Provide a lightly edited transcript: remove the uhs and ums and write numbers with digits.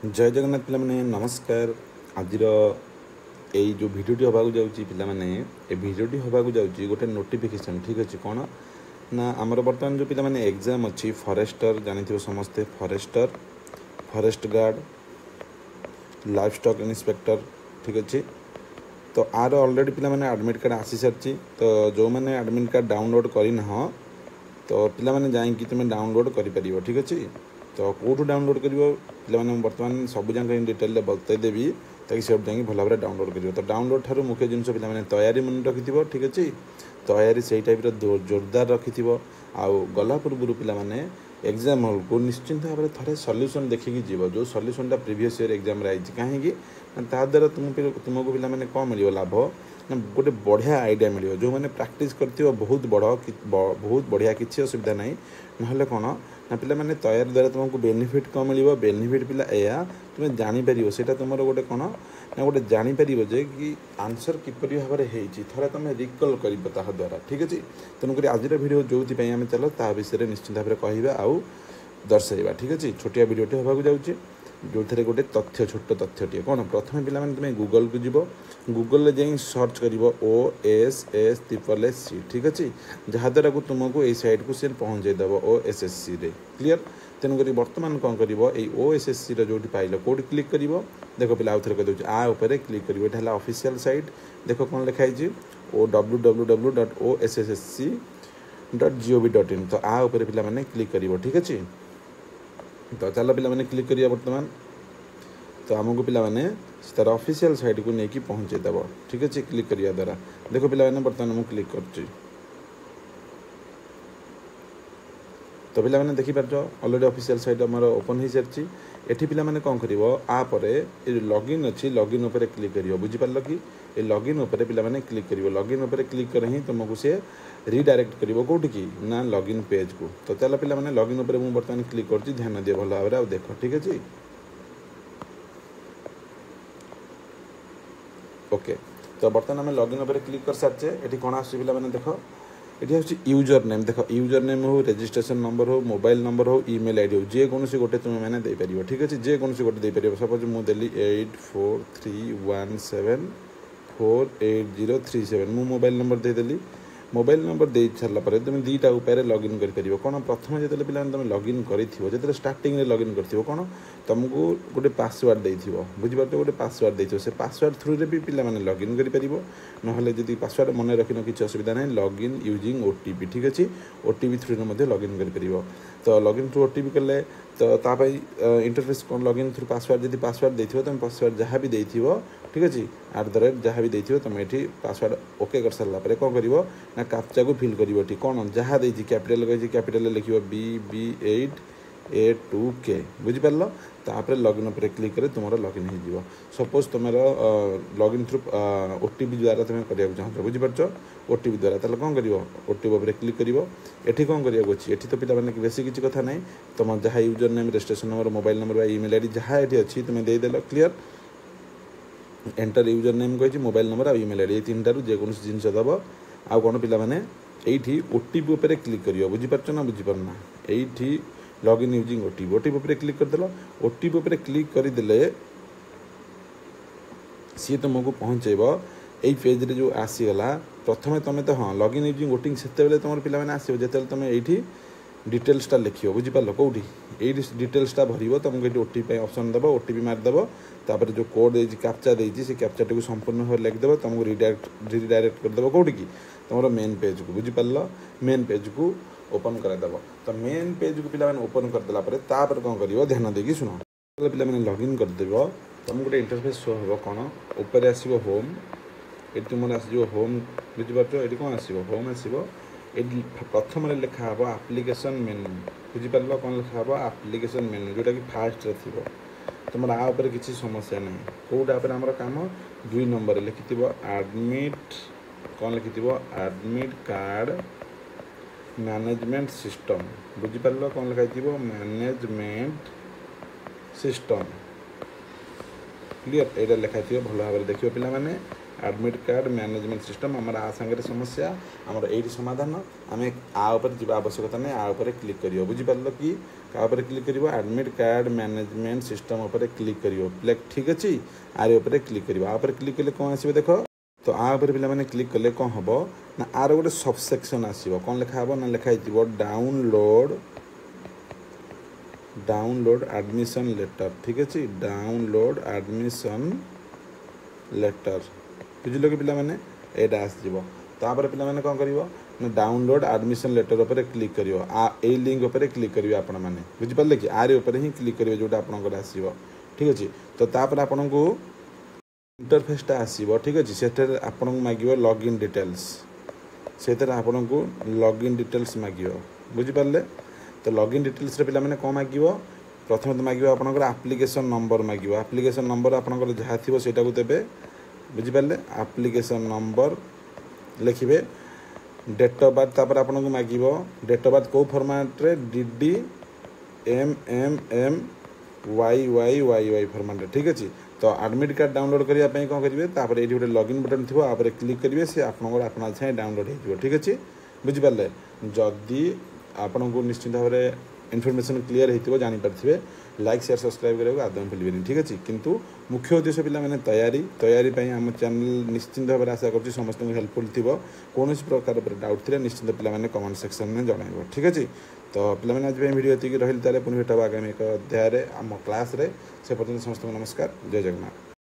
जय जगन्नाथ पिलामाने नमस्कार। आज यही जो भिडियोटी होगा जाऊँगी पिलामाने ए भिडियोटी होगा जाऊँगी गोटे नोटिफिकेशन ठीक अच्छे कौन ना आमर बर्तमान जो पिलामाने एग्जाम अच्छी फॉरेस्टर जानी समस्ते forester forest guard livestock inspector ठीक अच्छे। तो आर ऑलरेडी पिलामाने एडमिट कार्ड आसी सारी तो जो मैंने एडमिट कार्ड डाउनलोड करना तो पिलामाने जाइए तुम डाउनलोड कर ठीक अच्छे। तो कौटू डाउनलोड कर पे बर्तमान सब जाक डिटेल बतईदेवी ताकि सब जा भल भाव डाउनलोड कर। तो डाउनलोड ठार मुख्य जिन पे तैयारी मन रखि ठीक अच्छे तैयारी से टाइप जोरदार रखि आउ गला पूर्व पे एग्जाम हॉल को निश्चिंत भाव में थे सल्यूशन देखिकी जीव जो सल्यूशनटा प्रीवियस ईयर एग्जाम आई कहीं ताद्वारा तुमको पे कौन मिल लाभ ना गोटे बढ़िया आइडिया मिले जो मैंने प्रैक्टिस करती बहुत बहुत बढ़िया किसी असुविधा ना ना कौन ना पे मैंने तैयारी द्वारा तुमको बेनिफिट कौन मिले बेनिफिट पिला या तुम जापर से तुम गोटे कौन ना गोटे जापर जे कि आंसर किपरि भाव में थे तुम रिकल कर द्वारा ठीक अच्छे। तेणुक आज भिडियो जो आम चल ता विषय निश्चित भाव में कहवा आउ दर्शाइबा ठीक अच्छे। छोटिया भिडियोटे होगा जाऊँगी जो थे गोटे तथ्य छोट तथ्यटे कौन प्रथम पे तुम गूगल को जीव गूगल जाए सर्च कर OSS ठीक अच्छे जहाद्वारा को तुमको ये सैट को सी पहुँचेदेव OSSC रे क्लीयर। तेणुक बर्तमान कौन कर OSSC जो पाइल कौट क्लिक कर देख पे आउ थे कहीदे आपर क्लिक कर ये ऑफिशियल साइट देख कौन लिखाई www.ossc.gov.in तो आपर पे क्लिक कर ठीक अच्छे। तो चल पे क्लिक करिए बर्तमान तो आमको पे तार ऑफिशियल साइट को लेकिन पहुँचेदेव ठीक अच्छे क्लिक करिया द्वारा देखो पे बर्तमान मुझे क्लिक कर तो पे देखिपार अलरेडी ऑफिशियल साइट आम ओपन हो सारी एटी पे कौन कर लॉगिन अच्छी लॉगिन उपर क्लिक कर बुझीपार कि ये लॉगिन उपर पे क्लिक कर लॉगिन उपर क्लिक कर ही तुमको सी रिडायरेक्ट कर कौट की ना लॉगिन पेज को। तो चल पे लॉगिन उपर मुझे बर्तमान क्लिक कर ध्यान दिए भल भाव में देख ठीक अच्छे ओके। तो बर्तमान आम लॉगिन उपर क्लिक कर सारी ये कौन आस पे देख ये हूँ यूजर नेम देख यूजर नेम हो रजिस्ट्रेशन नंबर हो मोबाइल नंबर हो ईमेल आईडी हो जेकोसी गोटे तुम मैंने देपर ठीक अच्छे जेकोसी गोटे देपर सपोज मुझे 8431748037 मु मोबाइल नंबर देदेली मोबाइल नंबर दे सारापर तुम दुईटा उपाय लॉगिन कर कौन प्रथम जो पे तुम लॉगिन कर स्टार्टिंग लॉगिन कर कौन तुमको गोटे पासवर्ड देथिबो बुझिपार गोटे पासवर्ड देथिबो से पासवर्ड थ्रू रे भी पिला माने लॉगिन करि परिबो नहले जदि पासवर्ड मन रखिन किछि असुविधा नै लॉगिन यूजिंग OTP ठीक अछि OTP थ्रू रे मध्ये लॉगिन करि परिबो। तो लॉगिन थ्रू OTP कले तो तापाई इंटरफेस कोन लॉगिन थ्रू पासवर्ड जदि पासवर्ड देथिबो तुम पासवर्ड जहाँ भी देथिबो ठीक अछि @ जहाँ भी देथिबो तुम एठी पासवर्ड ओके कर सारला परे कोन करिवो ना कैप्चा को फिल करिवो ठीक कोन जहाँ देछि कैपिटल कहछि कैपिटल लिखिवो BB8A2K बुझिपारलो तापर लॉगिन पर क्लिक करे तुम लॉगिन हो सपोज तुम लॉगिन थ्रू OTP द्वारा तुम करने चाहो बुझीपार OTP द्वारा ताले कौन कर OTP पर क्लिक कर ये कौन कर तो पिला बेस किसी कथा ना तुम जहाँ user name registration number mobile number email ID जहाँ ये अच्छी तुम देदेल क्लीयर एंटर यूजर नेम कही मोबाइल नंबर और ईमेल आईडी ये तीन टारू जेकोसी जिन दब आउ कौन पे ये OTP उपर क्लिक कर बुझीपार ना बुझीपारना ये लॉगिन यूजिंग OTP उपर क्लिक करदेल OTP उपर क्लिक करदे सी तुमको पहुँचेब यही पेज रे जो आसीगला प्रथम तुम तो हाँ लॉगिन यूजिंग वोटिंग से तुम पे आसो जो तुम ये डिटेल्सटा लिख बुझीपार कौटी ये डिटेल्सटा भर तुमको ये OTP ऑप्शन दब OTP मारिदेव तापर जो कोड देती कैप्चा देती से कैप्चा टी संपूर्ण भाव लिखिदेव तुमको रिडायरेक्ट करदेव कौटी की तुम मेन पेज को बुझीपार मेन पेज को ओपन करदेव। तो मेन पेज को पे ओपन करदेला कौन कर ध्यान देकी शुण पे लॉगिन करदेव तुम गोटे इंटरफेस शो हम कौन ऊपर आसो होम ये तुम आसो होम बुझीपार ये कौन आसो होम आसो ये प्रथम लिखा हे आप्लिकेसन मेनू बुझीपार कौन लिखा हे आप्लिकेसन मेनू जोटा कि फास्ट थी तुम आपर किसी समस्या ना कौटा आम कम 2 नंबर लिखि एडमिट कौन लिखि एडमिट कार्ड मैनेजमेंट सिस्टम बुझीपार कौन लिखाई मैनेजमेंट सिस्टम क्लीयर यहाँ लिखाई भल भाव में देखिए पे एडमिट कार्ड मैनेजमेंट सिस्टम आमर आ सांगे समस्या आमर ये समाधान आम आपर जा आवश्यकता नहीं आपर क्लिक कर बुझीपार कि क्या क्लिक कर admit card management system click कर ठीक अच्छे आर क्लिक कर क्लिक कले कौन आस देख तो आपर पे क्लिक कले कौन हम ना आर गोटे सबसेक्शन आसो कौन लिखा ना लिखाई डाउनलोड एडमिशन लेटर ठीक अच्छे डाउनलोड एडमिशन लेटर बुझल कि पे यहाँ आसो तापर पे कौन कर डाउनलोड एडमिशन लेटर उपर क्लिक कर लिंक उपर क्लिक करेंगे आपण मैंने बुझिपारे कि आर उपर ही क्लिक करेंगे जोटा आपंकर आसो ठीक अच्छे तो तापर आपन को इंटरफेसटा आसो ठीक अच्छे से आपन को मांग लॉगिन डिटेल्स से आपन को लॉगिन डिटेल्स मांग बुझिपारे तो लॉगिन डिटेल्स पे कौन मांग प्रथम तो मांग आपंकर आप्लिकेसन नंबर मांग आप्लिकेसन नंबर आपंकर जहाँ थी से देवे बुझिपारे आप्लिकेसन नंबर लिखिए डेट ऑफ बर्थ तापर आपन को मांग डेट ऑफ बर्थ कौ फॉर्मेट रे DD MM YY फॉर्मेट ठीक अच्छे तो एडमिट कार्ड डाउनलोड करने कौन करेंगे तापर ये गोटे लॉगिन बटन थी आप क्लिक करेंगे सी आपन छाए डाउनलोड हो ठीक अच्छे बुझिपारे जदि आपन को निश्चित भाव में इनफॉरमेशन क्लियर हो जानीपारे लाइक शेयर सब्सक्राइब करने आदम भूलें ठीक अच्छे किंतु मुख्य उद्देश्य पे तैयारी आम चैनल निश्चित भाव में आशा कर समस्त हेल्पफुल थी कौन प्रकार डाउट थी निश्चित पे कमेंट सेक्शन में जन ठीक अच्छे तो पे आज वीडियो ये रही पुणी भेट आगामी एक अध्याय आम क्लास से पर्यटन समस्त नमस्कार जय जगन्नाथ।